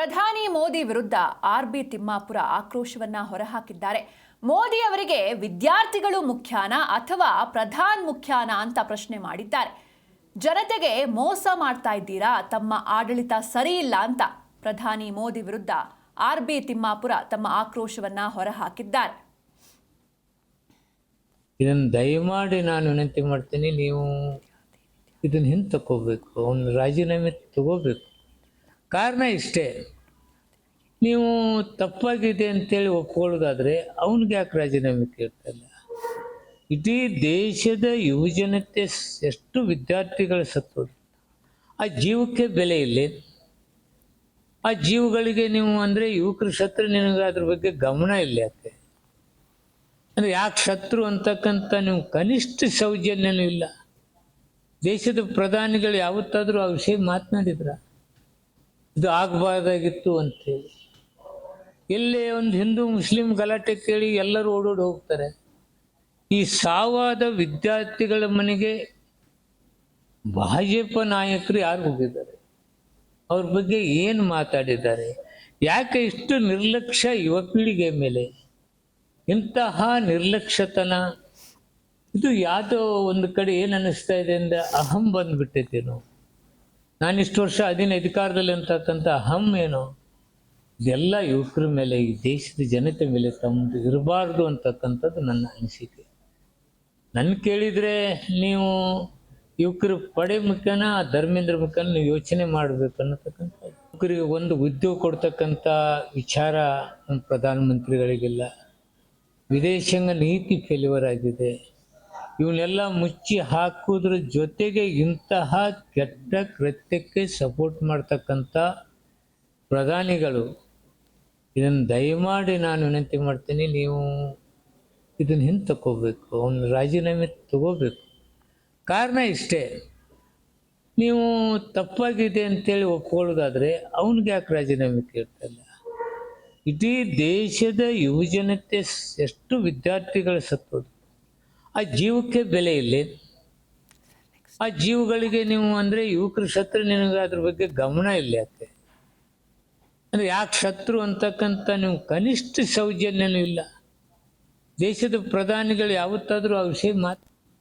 ಪ್ರಧಾನಿ ಮೋದಿ ವಿರುದ್ಧ ಆರ್.ಬಿ. ತಿಮ್ಮಾಪುರ ಆಕ್ರೋಶವನ್ನ ಹೊರಹಾಕಿದ್ದಾರೆ. ಮೋದಿ ಅವರಿಗೆ ವಿದ್ಯಾರ್ಥಿಗಳು ಮುಖ್ಯಾನಾ ಅಥವಾ ಪ್ರಧಾನ್ ಮುಖ್ಯಾನಾ ಅಂತ ಪ್ರಶ್ನೆ ಮಾಡಿದ್ದಾರೆ. ಜನತೆಗೆ ಮೋಸ ಮಾಡ್ತಾ ಇದ್ದೀರಾ, ತಮ್ಮ ಆಡಳಿತ ಸರಿ ಇಲ್ಲ ಅಂತ ಪ್ರಧಾನಿ ಮೋದಿ ವಿರುದ್ಧ ಆರ್.ಬಿ. ತಿಮ್ಮಾಪುರ ತಮ್ಮ ಆಕ್ರೋಶವನ್ನ ಹೊರಹಾಕಿದ್ದಾರೆ. ಇದನ್ನು ದಯಮಾಡಿ ನಾನು ವಿನಂತಿ ಮಾಡ್ತೀನಿ, ನೀವು ಇದನ್ನು ಹಿಂದೆ ತಗೋಬೇಕು, ಅವನು ರಾಜೀನಾಮೆ ತಗೋಬೇಕು. ಕಾರಣ ಇಷ್ಟೇ, ನೀವು ತಪ್ಪಾಗಿದೆ ಅಂತೇಳಿ ಒಪ್ಕೊಳ್ಳೋದಾದರೆ ಅವನಿಗೆ ಯಾಕೆ ರಾಜೀನಾಮೆ ಕೇಳ್ತಾಯಿಲ್ಲ? ಇಡೀ ದೇಶದ ಯುವಜನತೆ ಎಷ್ಟು ವಿದ್ಯಾರ್ಥಿಗಳು ಸತ್ತೋದು, ಆ ಜೀವಕ್ಕೆ ಬೆಲೆ ಇಲ್ಲ. ಆ ಜೀವಗಳಿಗೆ ನೀವು ಅಂದರೆ ಯುವಕರು ಸತ್ರು ನಿನಗೆ ಅದ್ರ ಬಗ್ಗೆ ಗಮನ ಇಲ್ಲ. ಯಾಕೆ ಅಂದರೆ ಯಾಕೆ ಶತ್ರು ಅಂತಕ್ಕಂಥ ನೀವು ಕನಿಷ್ಠ ಸೌಜನ್ಯನೂ ಇಲ್ಲ. ದೇಶದ ಪ್ರಧಾನಿಗಳು ಯಾವತ್ತಾದರೂ ಆ ವಿಷಯ ಮಾತನಾಡಿದ್ರ? ಇದು ಆಗಬಾರ್ದಾಗಿತ್ತು ಅಂತೇಳಿ. ಎಲ್ಲೇ ಒಂದು ಹಿಂದೂ ಮುಸ್ಲಿಂ ಗಲಾಟೆ ಕೇಳಿ ಎಲ್ಲರೂ ಓಡೋಡಿ ಹೋಗ್ತಾರೆ. ಈ ಸಾವಾದ ವಿದ್ಯಾರ್ಥಿಗಳ ಮನೆಗೆ ಭಾಜಪ ನಾಯಕರು ಯಾರು ಹೋಗಿದ್ದಾರೆ? ಅವ್ರ ಬಗ್ಗೆ ಏನು ಮಾತಾಡಿದ್ದಾರೆ? ಯಾಕೆ ಇಷ್ಟು ನಿರ್ಲಕ್ಷ್ಯ ಯುವ ಪೀಳಿಗೆ ಮೇಲೆ? ಇಂತಹ ನಿರ್ಲಕ್ಷ್ಯತನ ಇದು ಯಾವುದೋ ಒಂದು ಕಡೆ ಏನು ಅನ್ನಿಸ್ತಾ ಇದೆ ಅಂದರೆ ಅಹಂ ಬಂದ್ಬಿಟ್ಟೈತೇನೋ. ನಾನಿಷ್ಟು ವರ್ಷ ಅಧಿಕಾರದಲ್ಲಿ ಅಂತಕ್ಕಂಥ ಅಹಂ ಏನೋ ಇದೆಲ್ಲ ಯುವಕರ ಮೇಲೆ, ಈ ದೇಶದ ಜನತೆ ಮೇಲೆ ತಮ್ಮದು ಇರಬಾರ್ದು ಅಂತಕ್ಕಂಥದ್ದು ನನ್ನ ಅನಿಸಿಕೆ. ನನ್ನ ಕೇಳಿದರೆ ನೀವು ಯುವಕರ ಪಡೆ ಮುಖ್ಯನ ಧರ್ಮೇಂದ್ರ ಮುಖ್ಯನ ನೀವು ಯೋಚನೆ ಮಾಡಬೇಕು ಅನ್ನತಕ್ಕಂಥ. ಯುವಕರಿಗೆ ಒಂದು ಉದ್ಯೋಗ ಕೊಡ್ತಕ್ಕಂಥ ವಿಚಾರ ನಮ್ಮ ಪ್ರಧಾನಮಂತ್ರಿಗಳಿಗಿಲ್ಲ. ವಿದೇಶಾಂಗ ನೀತಿ ಫೇಲ್ಯೂರ್ ಆಗಿದೆ. ಇವನ್ನೆಲ್ಲ ಮುಚ್ಚಿ ಹಾಕೋದ್ರ ಜೊತೆಗೆ ಇಂತಹ ಕೆಟ್ಟ ಕೃತ್ಯಕ್ಕೆ ಸಪೋರ್ಟ್ ಮಾಡ್ತಕ್ಕಂಥ ಪ್ರಧಾನಿಗಳು, ಇದನ್ನು ದಯಮಾಡಿ ನಾನು ವಿನಂತಿ ಮಾಡ್ತೀನಿ, ನೀವು ಇದನ್ನು ಹಿಂದೆ ತಗೋಬೇಕು, ಅವನು ರಾಜೀನಾಮೆ ತಗೋಬೇಕು. ಕಾರಣ ಇಷ್ಟೇ, ನೀವು ತಪ್ಪಾಗಿದೆ ಅಂತೇಳಿ ಒಪ್ಕೊಳ್ಳೋದಾದರೆ ಅವನಿಗೆ ಯಾಕೆ ರಾಜೀನಾಮೆ ಕೇಳ್ತಾಯಿಲ್ಲ? ಇಡೀ ದೇಶದ ಯುವಜನತೆ ಎಷ್ಟು ವಿದ್ಯಾರ್ಥಿಗಳು ಸತ್ತೋದು, ಆ ಜೀವಕ್ಕೆ ಬೆಲೆ ಇಲ್ಲ. ಆ ಜೀವಗಳಿಗೆ ನೀವು ಅಂದರೆ ಯುವಕರು ಸತ್ರು ನಿನಗೆ ಅದ್ರ ಬಗ್ಗೆ ಗಮನ ಇಲ್ಲ. ಯಾಕೆ ಅಂದರೆ ಯಾಕೆ ಶತ್ರು ಅಂತಕ್ಕಂಥ ನೀವು ಕನಿಷ್ಠ ಸೌಜನ್ಯನೂ ಇಲ್ಲ. ದೇಶದ ಪ್ರಧಾನಿಗಳು ಯಾವತ್ತಾದರೂ ಆ ವಿಷಯ